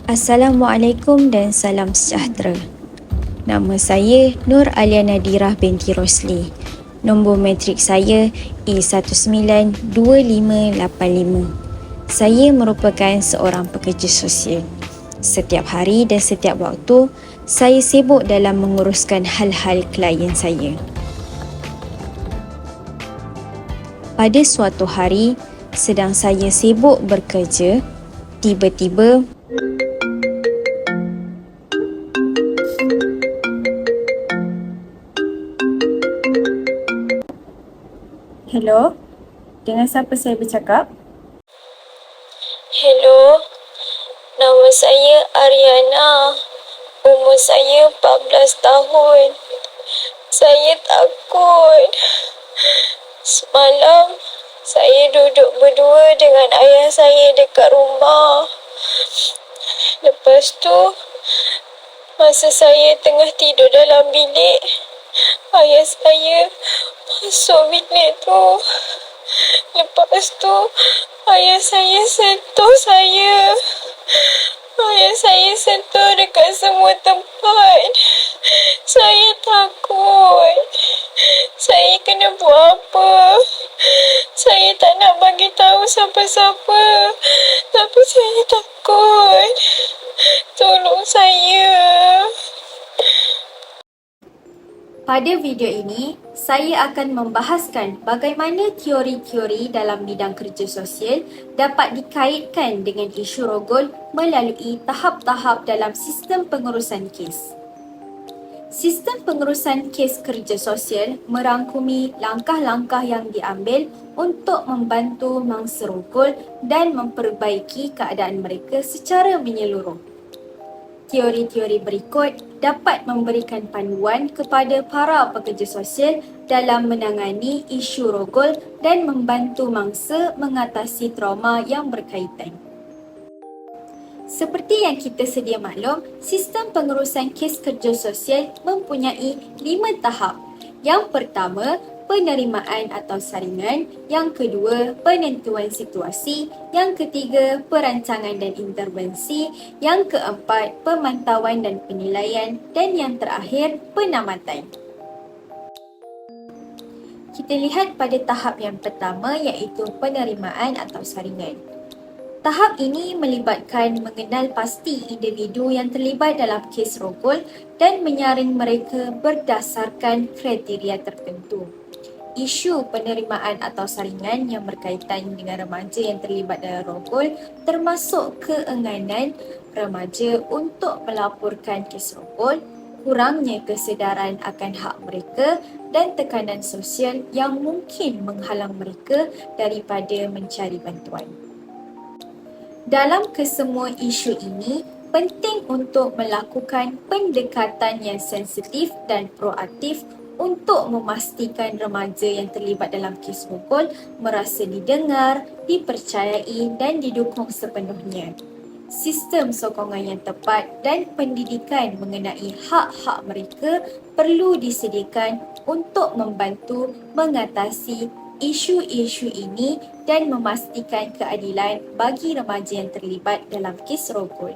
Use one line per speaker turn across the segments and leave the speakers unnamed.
Assalamualaikum dan salam sejahtera. Nama saya Nur Alia Nadirah binti Rosli. Nombor matrik saya E192585. Saya merupakan seorang pekerja sosial. Setiap hari dan setiap waktu, saya sibuk dalam menguruskan hal-hal klien saya. Pada suatu hari, sedang saya sibuk bekerja, tiba-tiba Hello, dengan siapa saya bercakap?
Hello, nama saya Ariana. Umur saya 14 tahun. Saya takut. Semalam, saya duduk berdua dengan ayah saya dekat rumah. Lepas tu, masa saya tengah tidur dalam bilik, ayah saya masuk bilik tu. Lepas tu, ayah saya sentuh saya. Ayah saya sentuh dekat semua tempat. Saya takut. Saya kena buat apa? Saya tak nak bagi tahu siapa-siapa. Tapi saya takut. Tolong saya.
Pada video ini, saya akan membahaskan bagaimana teori-teori dalam bidang kerja sosial dapat dikaitkan dengan isu rogol melalui tahap-tahap dalam sistem pengurusan kes. Sistem pengurusan kes kerja sosial merangkumi langkah-langkah yang diambil untuk membantu mangsa rogol dan memperbaiki keadaan mereka secara menyeluruh. Teori-teori berikut dapat memberikan panduan kepada para pekerja sosial dalam menangani isu rogol dan membantu mangsa mengatasi trauma yang berkaitan. Seperti yang kita sedia maklum, sistem pengurusan kes kerja sosial mempunyai 5 tahap. Yang pertama, penerimaan atau saringan. Yang kedua, penentuan situasi. Yang ketiga, perancangan dan intervensi. Yang keempat, pemantauan dan penilaian. Dan yang terakhir, penamatan. Kita lihat pada tahap yang pertama iaitu penerimaan atau saringan. Tahap ini melibatkan mengenal pasti individu yang terlibat dalam kes rogol dan menyaring mereka berdasarkan kriteria tertentu. Isu penerimaan atau saringan yang berkaitan dengan remaja yang terlibat dalam rogol termasuk keenganan remaja untuk melaporkan kes rogol, kurangnya kesedaran akan hak mereka dan tekanan sosial yang mungkin menghalang mereka daripada mencari bantuan. Dalam kesemua isu ini, penting untuk melakukan pendekatan yang sensitif dan proaktif untuk memastikan remaja yang terlibat dalam kes rogol merasa didengar, dipercayai dan didukung sepenuhnya. Sistem sokongan yang tepat dan pendidikan mengenai hak-hak mereka perlu disediakan untuk membantu mengatasi isu-isu ini dan memastikan keadilan bagi remaja yang terlibat dalam kes rogol.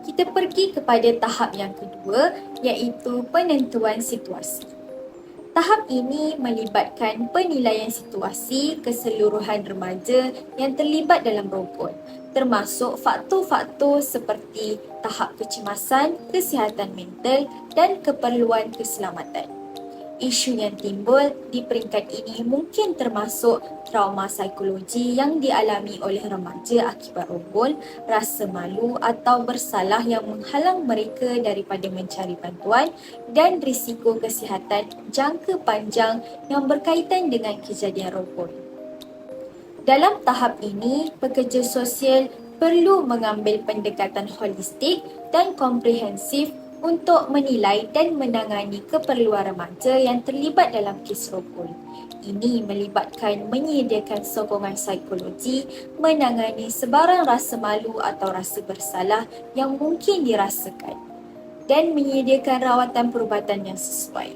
Kita pergi kepada tahap yang kedua iaitu penentuan situasi. Tahap ini melibatkan penilaian situasi keseluruhan remaja yang terlibat dalam rogol, termasuk faktor-faktor seperti tahap kecemasan, kesihatan mental dan keperluan keselamatan. Isu yang timbul di peringkat ini mungkin termasuk trauma psikologi yang dialami oleh remaja akibat rogol, rasa malu atau bersalah yang menghalang mereka daripada mencari bantuan dan risiko kesihatan jangka panjang yang berkaitan dengan kejadian rogol. Dalam tahap ini, pekerja sosial perlu mengambil pendekatan holistik dan komprehensif untuk menilai dan menangani keperluan remaja yang terlibat dalam kes rogol. Ini melibatkan menyediakan sokongan psikologi, menangani sebarang rasa malu atau rasa bersalah yang mungkin dirasakan dan menyediakan rawatan perubatan yang sesuai.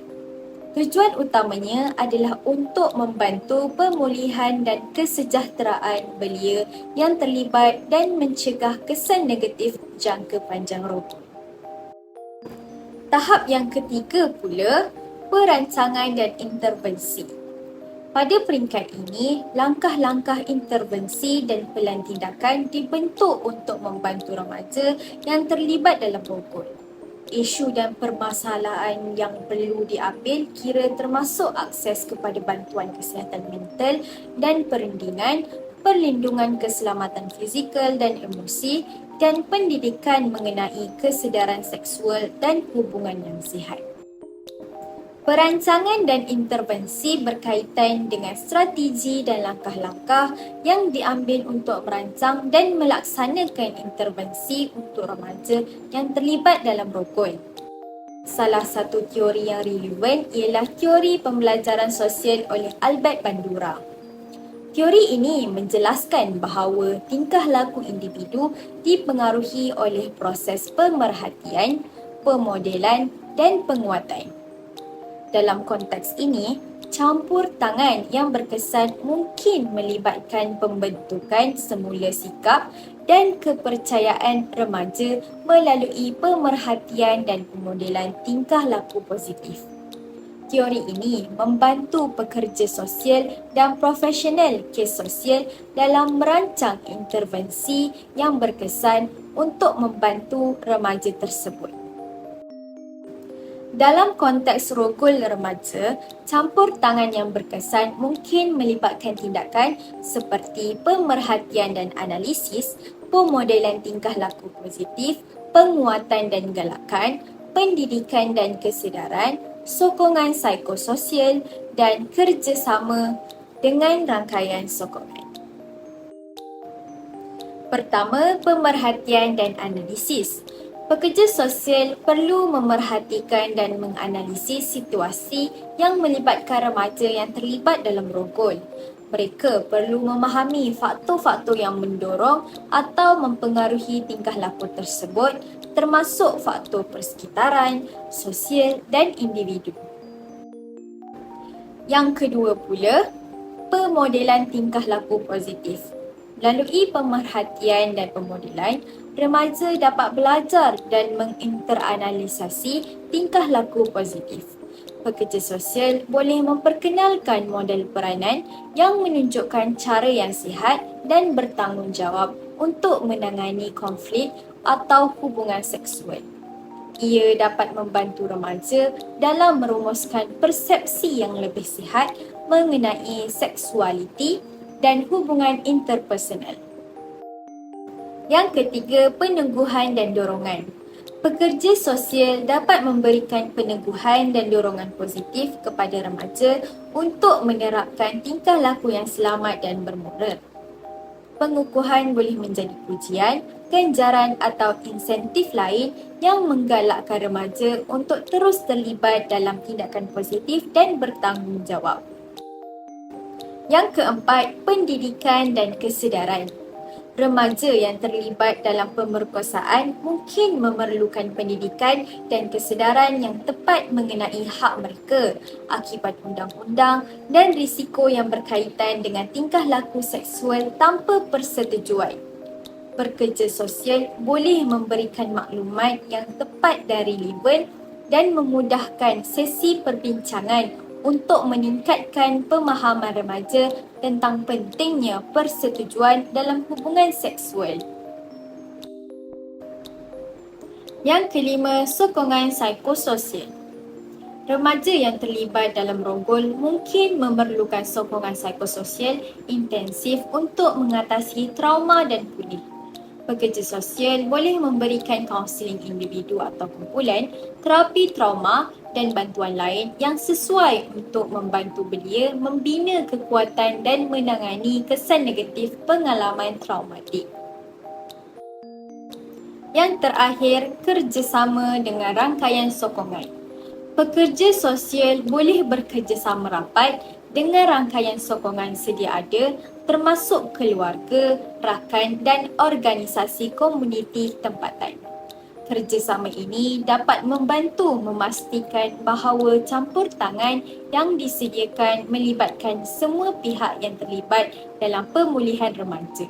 Tujuan utamanya adalah untuk membantu pemulihan dan kesejahteraan belia yang terlibat dan mencegah kesan negatif jangka panjang rokok. Tahap yang ketiga pula, perancangan dan intervensi. Pada peringkat ini, langkah-langkah intervensi dan pelan tindakan dibentuk untuk membantu remaja yang terlibat dalam rokok. Isu dan permasalahan yang perlu diambil kira termasuk akses kepada bantuan kesihatan mental dan perundingan, perlindungan keselamatan fizikal dan emosi, dan pendidikan mengenai kesedaran seksual dan hubungan yang sihat. Perancangan dan intervensi berkaitan dengan strategi dan langkah-langkah yang diambil untuk merancang dan melaksanakan intervensi untuk remaja yang terlibat dalam rokok. Salah satu teori yang relevan ialah teori pembelajaran sosial oleh Albert Bandura. Teori ini menjelaskan bahawa tingkah laku individu dipengaruhi oleh proses pemerhatian, pemodelan dan penguatan. Dalam konteks ini, campur tangan yang berkesan mungkin melibatkan pembentukan semula sikap dan kepercayaan remaja melalui pemerhatian dan pemodelan tingkah laku positif. Teori ini membantu pekerja sosial dan profesional kes sosial dalam merancang intervensi yang berkesan untuk membantu remaja tersebut. Dalam konteks rogol remaja, campur tangan yang berkesan mungkin melibatkan tindakan seperti pemerhatian dan analisis, pemodelan tingkah laku positif, penguatan dan galakan, pendidikan dan kesedaran, sokongan psikososial dan kerjasama dengan rangkaian sokongan. Pertama, pemerhatian dan analisis. Pekerja sosial perlu memerhatikan dan menganalisis situasi yang melibatkan remaja yang terlibat dalam rogol. Mereka perlu memahami faktor-faktor yang mendorong atau mempengaruhi tingkah laku tersebut, termasuk faktor persekitaran, sosial dan individu. Yang kedua pula, pemodelan tingkah laku positif. Melalui pemerhatian dan pemodelan, remaja dapat belajar dan menginteranalisasi tingkah laku positif. Pekerja sosial boleh memperkenalkan model peranan yang menunjukkan cara yang sihat dan bertanggungjawab untuk menangani konflik atau hubungan seksual. Ia dapat membantu remaja dalam merumuskan persepsi yang lebih sihat mengenai seksualiti dan hubungan interpersonal. Yang ketiga, peneguhan dan dorongan. Pekerja sosial dapat memberikan peneguhan dan dorongan positif kepada remaja untuk menerapkan tingkah laku yang selamat dan bermoral. Pengukuhan boleh menjadi pujian, ganjaran atau insentif lain yang menggalakkan remaja untuk terus terlibat dalam tindakan positif dan bertanggungjawab. Yang keempat, pendidikan dan kesedaran. Remaja yang terlibat dalam pemerkosaan mungkin memerlukan pendidikan dan kesedaran yang tepat mengenai hak mereka akibat undang-undang dan risiko yang berkaitan dengan tingkah laku seksual tanpa persetujuan. Pekerja sosial boleh memberikan maklumat yang tepat dan relevan dan memudahkan sesi perbincangan untuk meningkatkan pemahaman remaja tentang pentingnya persetujuan dalam hubungan seksual. Yang kelima, sokongan psikososial. Remaja yang terlibat dalam rogol mungkin memerlukan sokongan psikososial intensif untuk mengatasi trauma dan pulih. Pekerja sosial boleh memberikan kaunseling individu atau kumpulan, terapi trauma dan bantuan lain yang sesuai untuk membantu belia membina kekuatan dan menangani kesan negatif pengalaman traumatik. Yang terakhir, kerjasama dengan rangkaian sokongan. Pekerja sosial boleh bekerjasama rapat dengan rangkaian sokongan sedia ada termasuk keluarga, rakan dan organisasi komuniti tempatan. Kerjasama ini dapat membantu memastikan bahawa campur tangan yang disediakan melibatkan semua pihak yang terlibat dalam pemulihan remaja.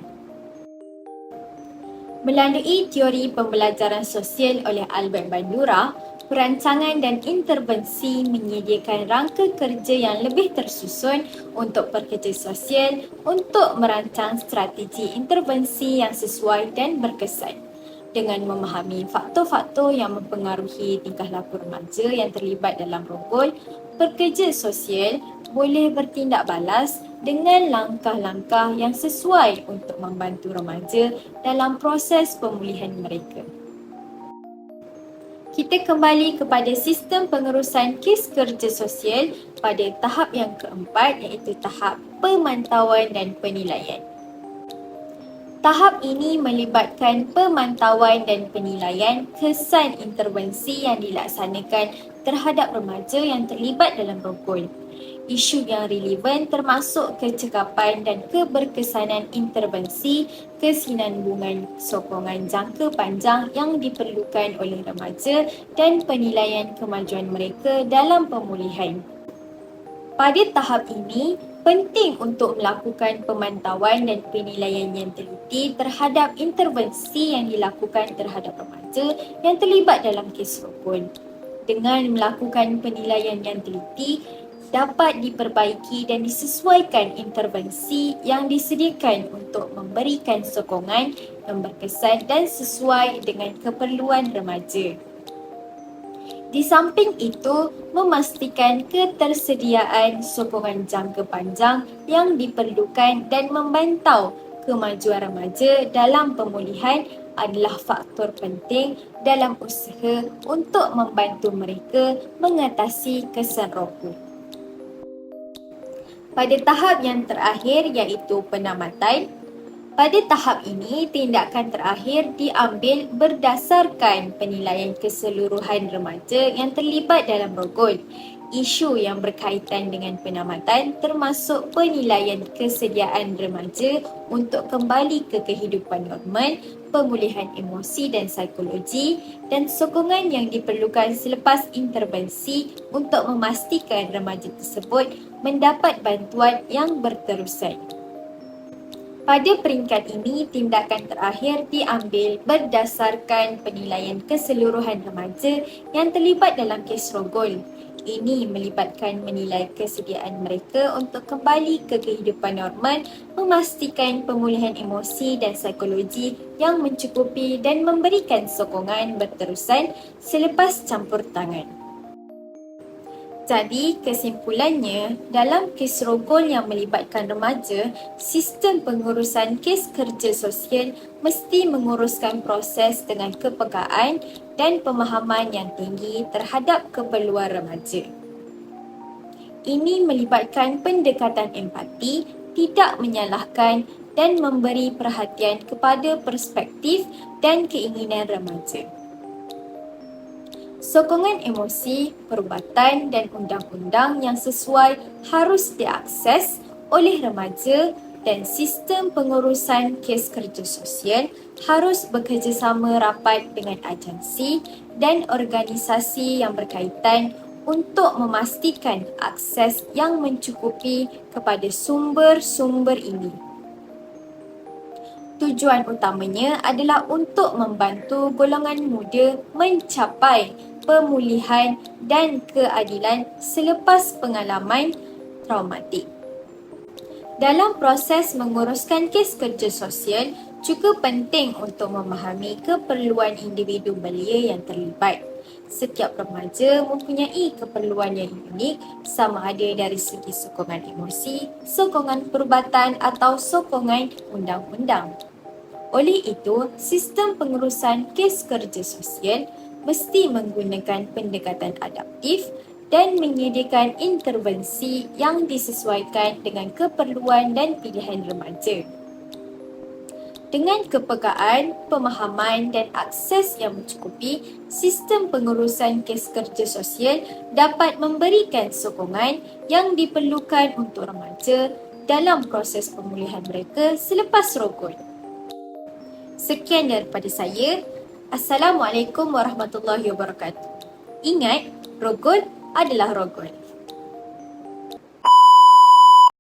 Melalui teori pembelajaran sosial oleh Albert Bandura, perancangan dan intervensi menyediakan rangka kerja yang lebih tersusun untuk pekerja sosial untuk merancang strategi intervensi yang sesuai dan berkesan. Dengan memahami faktor-faktor yang mempengaruhi tingkah laku remaja yang terlibat dalam rogol, pekerja sosial boleh bertindak balas dengan langkah-langkah yang sesuai untuk membantu remaja dalam proses pemulihan mereka. Kita kembali kepada sistem pengurusan kes kerja sosial pada tahap yang keempat, iaitu tahap pemantauan dan penilaian. Tahap ini melibatkan pemantauan dan penilaian kesan intervensi yang dilaksanakan terhadap remaja yang terlibat dalam rogol. Isu yang relevan termasuk kecekapan dan keberkesanan intervensi, kesinambungan sokongan jangka panjang yang diperlukan oleh remaja dan penilaian kemajuan mereka dalam pemulihan. Pada tahap ini, penting untuk melakukan pemantauan dan penilaian yang teliti terhadap intervensi yang dilakukan terhadap remaja yang terlibat dalam kes rogol. Dengan melakukan penilaian yang teliti, dapat diperbaiki dan disesuaikan intervensi yang disediakan untuk memberikan sokongan yang berkesan dan sesuai dengan keperluan remaja. Di samping itu, memastikan ketersediaan sokongan jangka panjang yang diperlukan dan memantau kemajuan remaja dalam pemulihan adalah faktor penting dalam usaha untuk membantu mereka mengatasi kesan rogol. Pada tahap yang terakhir, iaitu penamatan, pada tahap ini tindakan terakhir diambil berdasarkan penilaian keseluruhan remaja yang terlibat dalam rogol. Isu yang berkaitan dengan penamatan termasuk penilaian kesediaan remaja untuk kembali ke kehidupan normal, pemulihan emosi dan psikologi, dan sokongan yang diperlukan selepas intervensi untuk memastikan remaja tersebut mendapat bantuan yang berterusan. Pada peringkat ini, tindakan terakhir diambil berdasarkan penilaian keseluruhan remaja yang terlibat dalam kes rogol. Ini melibatkan menilai kesediaan mereka untuk kembali ke kehidupan normal, memastikan pemulihan emosi dan psikologi yang mencukupi dan memberikan sokongan berterusan selepas campur tangan. Jadi, kesimpulannya, dalam kes rogol yang melibatkan remaja, sistem pengurusan kes kerja sosial mesti menguruskan proses dengan kepekaan dan pemahaman yang tinggi terhadap keperluan remaja. Ini melibatkan pendekatan empati, tidak menyalahkan dan memberi perhatian kepada perspektif dan keinginan remaja. Sokongan emosi, perubatan dan undang-undang yang sesuai harus diakses oleh remaja dan sistem pengurusan kes kerja sosial harus bekerjasama rapat dengan agensi dan organisasi yang berkaitan untuk memastikan akses yang mencukupi kepada sumber-sumber ini. Tujuan utamanya adalah untuk membantu golongan muda mencapai pemulihan dan keadilan selepas pengalaman traumatik. Dalam proses menguruskan kes kerja sosial, juga penting untuk memahami keperluan individu belia yang terlibat. Setiap remaja mempunyai keperluan yang unik, sama ada dari segi sokongan emosi, sokongan perubatan atau sokongan undang-undang. Oleh itu, sistem pengurusan kes kerja sosial mesti menggunakan pendekatan adaptif dan menyediakan intervensi yang disesuaikan dengan keperluan dan pilihan remaja. Dengan kepekaan, pemahaman dan akses yang mencukupi, sistem pengurusan kes kerja sosial dapat memberikan sokongan yang diperlukan untuk remaja dalam proses pemulihan mereka selepas rogol. Sekian daripada saya. Assalamualaikum warahmatullahi wabarakatuh. Ingat, rogol adalah rogol.